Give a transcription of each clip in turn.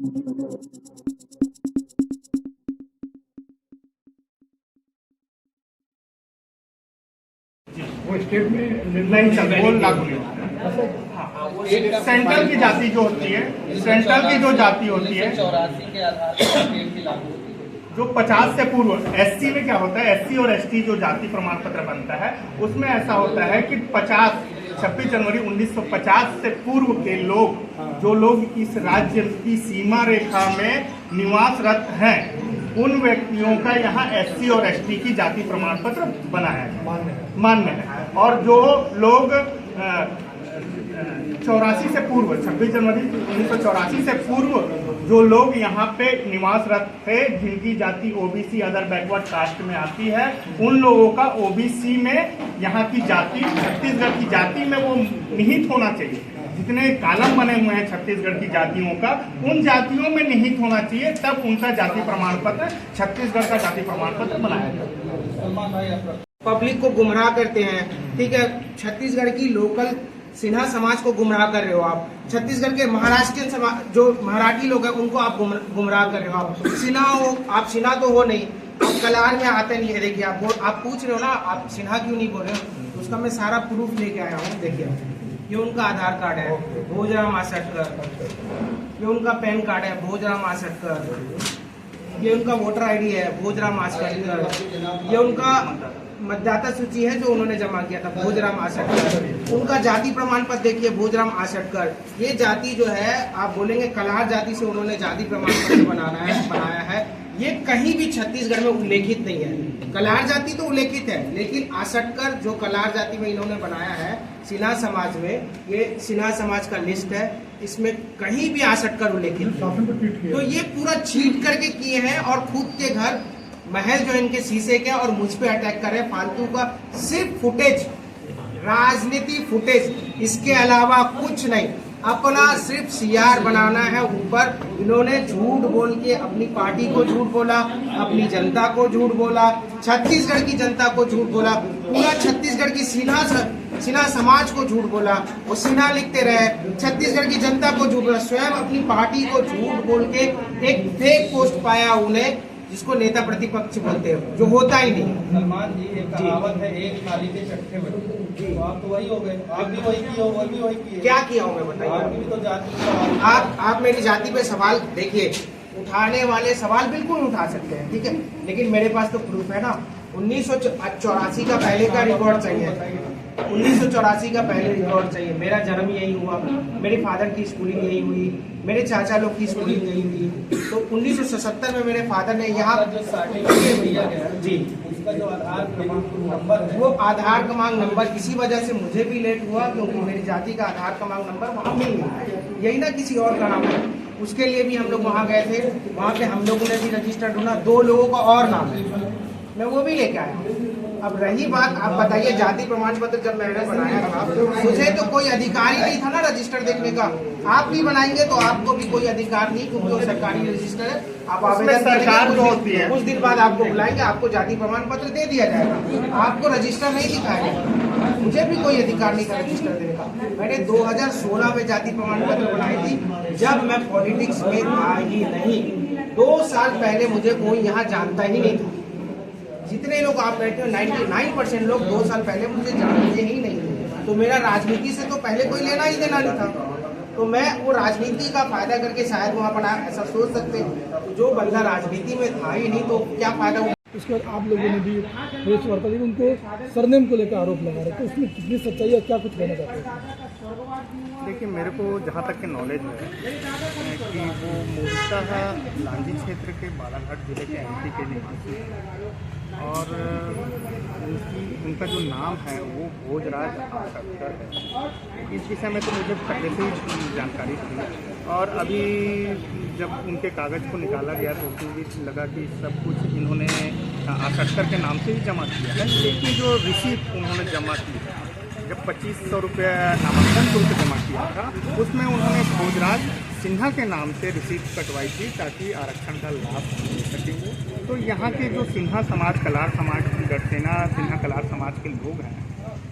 वो स्टेट में निर्णय लागू नहीं होता। सेंट्रल की जाति जो होती है, सेंट्रल की जो जाति होती है 84 के आधार पर स्टेट की लागू होती है। जो 50 से पूर्व, एससी में क्या होता है, एससी और एसटी जो जाति प्रमाण पत्र बनता है उसमें ऐसा होता है कि 26 जनवरी 1950 से पूर्व के लोग, जो लोग इस राज्य की सीमा रेखा में निवासरत हैं, उन व्यक्तियों का यहाँ एससी और एसटी की जाति प्रमाण पत्र बनाया है, मान्य है। और जो लोग 84 से पूर्व, 26 जनवरी 1984 से पूर्व जो लोग यहाँ पे निवासरत थे, जिनकी जाति ओबीसी अदर बैकवर्ड कास्ट में आती है, उन लोगों का ओबीसी में यहाँ की जाति, छत्तीसगढ़ की जाति में वो निहित होना चाहिए। जितने कॉलम बने हुए हैं छत्तीसगढ़ की जातियों का, उन जातियों में निहित होना चाहिए, तब उनका जाति प्रमाण पत्र, छत्तीसगढ़ का जाति प्रमाण पत्र बनाया जाए। पब्लिक को गुमराह करते हैं, ठीक है। छत्तीसगढ़ की लोकल सिन्हा समाज को गुमराह कर रहे हो आप। छत्तीसगढ़ के महाराष्ट्रियन समाज, जो मराठी लोग हैं, उनको आप गुमराह कर रहे हो। आप सिन्हा हो, आप सिन्हा तो हो नहीं, आप कलार में आते नहीं है। देखिए आप पूछ रहे हो ना, आप सिन्हा क्यों नहीं बोल रहे हो, उसका मैं सारा प्रूफ लेके आया हूँ। देखिए ये उनका आधार कार्ड है, भोजराम आसटकर। ये उनका पैन कार्ड है, भोजराम आसटकर। ये उनका वोटर आईडी है, भोजराम आसटकर। ये उनका मतदाता सूची है जो उन्होंने जमा किया था, भोजराम आसटकर। उनका जाति प्रमाण पत्र देखिए, भोजराम आसटकर। ये जाति जो है, आप बोलेंगे कलार जाति से उन्होंने जाति प्रमाण पत्र बनाया है। ये कहीं भी छत्तीसगढ़ में उल्लेखित नहीं है। कलार जाति तो उल्लेखित है, लेकिन आसटकर जो कलार जाति में इन्होंने बनाया है सिन्हा समाज में, ये सिन्हा समाज का लिस्ट है, इसमें कहीं भी आसटकर उल्लेखित। तो ये पूरा छीट करके किए हैं और खुद के घर महल जो इनके शीशे के, और मुझ पे अटैक कर रहे हैं फालतू का। सिर्फ फुटेज, राजनीति फुटेज, इसके अलावा कुछ नहीं। अपना सिर्फ सीआर बनाना है ऊपर। इन्होंने झूठ बोल के अपनी पार्टी को झूठ बोला, अपनी जनता को झूठ बोला, छत्तीसगढ़ की जनता को झूठ बोला, पूरा छत्तीसगढ़ की सिन्हा समाज को झूठ बोला। वो सिन्हा लिखते रहे, छत्तीसगढ़ की जनता को झूठ बोला, स्वयं अपनी पार्टी को झूठ बोल के एक फेक पोस्ट पाया उन्हें, जिसको नेता प्रतिपक्ष बोलते हैं, जो होता ही नहीं। सलमान जी, एक कहावत है, एक थाली के चट्टे बने। तो आप तो वही हो गए, आप भी वही किए हो, वो भी वही किए। क्या किया हूँ मैं, बताइए। आपकी भी तो जाति। आप मेरी जाति पे सवाल देखिए, उठाने वाले सवाल बिल्कुल उठा सकते हैं, ठीक है, लेकिन मेरे पास तो प्रूफ है ना। 1984 का पहले का रिकॉर्ड चाहिए, 1984 का पहले रिकॉर्ड चाहिए। मेरा जन्म यही हुआ, मेरे फादर की स्कूलिंग यही हुई, मेरे चाचा लोग की स्कूलिंग यही हुई। तो 1977 में मेरे फादर ने यहाँ जी, उसका जो आधार क्रमांक नंबर है, वो आधार क्रमांक नंबर इसी वजह से मुझे भी लेट हुआ, क्योंकि मेरी जाति का आधार क्रमांक नंबर वहाँ मिल गया, यही ना किसी और का नाम है। उसके लिए भी हम लोग वहाँ गए थे, वहाँ पे हम लोगों ने भी रजिस्टर ढूंढा, 2 लोगों का और नाम है, मैं वो भी लेके आया। अब रही बात, आप बताइए, जाति प्रमाण पत्र जब मैंने बनाया था, मुझे तो कोई अधिकार ही नहीं था ना रजिस्टर देखने का। आप भी बनाएंगे तो आपको भी कोई अधिकार नहीं, क्योंकि वो सरकारी रजिस्टर है। आप आवेदन सरकार जो होती है, कुछ दिन बाद आपको बुलाएंगे, आपको जाति प्रमाण पत्र दे दिया जाएगा, आपको रजिस्टर नहीं दिखाएगा। मुझे भी कोई अधिकार नहीं था रजिस्टर देने का। मैंने 2016 में जाति प्रमाण पत्र बनाई थी, जब मैं पॉलिटिक्स में था ही नहीं। 2 साल पहले मुझे कोई यहाँ जानता ही नहीं था। जितने लोग आप बैठे हो, 99% लोग 2 साल पहले मुझे जानते ही नहीं। तो मेरा राजनीति से तो पहले कोई लेना ही देना नहीं था। तो मैं वो राजनीति का फायदा करके शायद वहाँ बना, ऐसा सोच सकते हैं। तो जो बंदा राजनीति में था ही नहीं, तो क्या फायदा। उसके बाद आप लोगों ने भी प्रेस वार्ता दी, उनको सरनेम को लेकर आरोप लगा रहे, तो उसमें कितनी सच्चाई है, क्या कुछ कहना चाहते हैं? देखिए, मेरे को जहाँ तक के नॉलेज है कि वो मूलतः लांजी क्षेत्र के बालाघाट जिले के एमपी के निवासी हैं, और उनका जो नाम है वो भोजराज आसटकर है। इस विषय में तो मुझे पहले से ही जानकारी थी, और अभी जब उनके कागज़ को निकाला गया तो उसमें भी लगा कि सब कुछ इन्होंने आसटकर के नाम से ही जमा किया है। लेकिन जो रिसीप्ट उन्होंने जमा की है, जब 2500 रुपये नामांकन शुल्क जमा किया था, उसमें उन्होंने भोजराज सिन्हा के नाम से रिसीप्ट कटवाई थी, ताकि आरक्षण का लाभ ले सकें वो। तो यहाँ के जो सिन्हा समाज, कलार समाज, गढ़सेना सिन्हा कलार समाज के लोग हैं,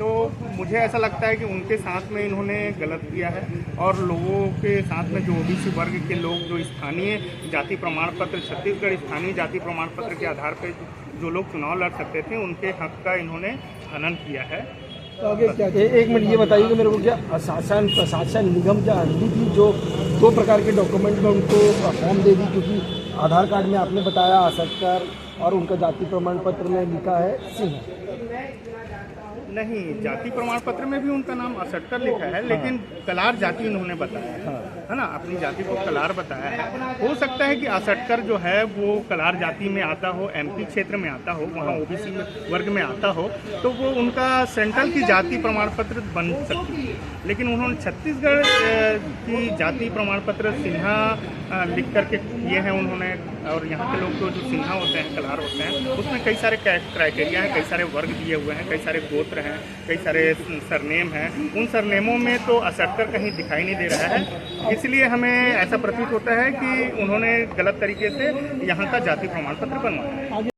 तो मुझे ऐसा लगता है कि उनके साथ में इन्होंने गलत किया है और लोगों के साथ में जो ओबीसी वर्ग के लोग जो स्थानीय जाति प्रमाण पत्र, छत्तीसगढ़ स्थानीय जाति प्रमाण पत्र के आधार पर जो लोग चुनाव लड़ सकते थे, उनके हक का इन्होंने हनन किया है। तो आगे क्या एक मिनट ये बताइए कि मेरे को क्या शासन प्रशासन निगम क्या अंधी थी जो 2 प्रकार के डॉक्यूमेंट में उनको फॉर्म दे दी, क्योंकि आधार कार्ड में आपने बताया आसक्कर और उनका जाति प्रमाण पत्र में लिखा है सिंह। नहीं, जाति प्रमाण पत्र में भी उनका नाम असट्टर लिखा है, लेकिन कलार जाति इन्होंने बताया है ना, अपनी जाति को कलार बताया है। हो सकता है कि असटकर जो है वो कलार जाति में आता हो, एमपी क्षेत्र में आता हो, वहाँ ओबीसी वर्ग में आता हो, तो वो उनका सेंट्रल की जाति प्रमाण पत्र बन सकती है। लेकिन उन्होंने छत्तीसगढ़ की जाति प्रमाण पत्र सिन्हा लिख करके किए हैं उन्होंने, और यहाँ के लोग तो जो सिन्हा होते हैं, कलार होते हैं, उसमें कई सारे क्राइटेरिया हैं, कई सारे वर्ग दिए हुए हैं, कई सारे गोत्र हैं, कई सारे सरनेम हैं। उन सरनेमों में तो असटकर कहीं दिखाई नहीं दे रहा है, इसलिए हमें ऐसा प्रतीत होता है कि उन्होंने गलत तरीके से यहाँ का जाति प्रमाण पत्र बनवाया है।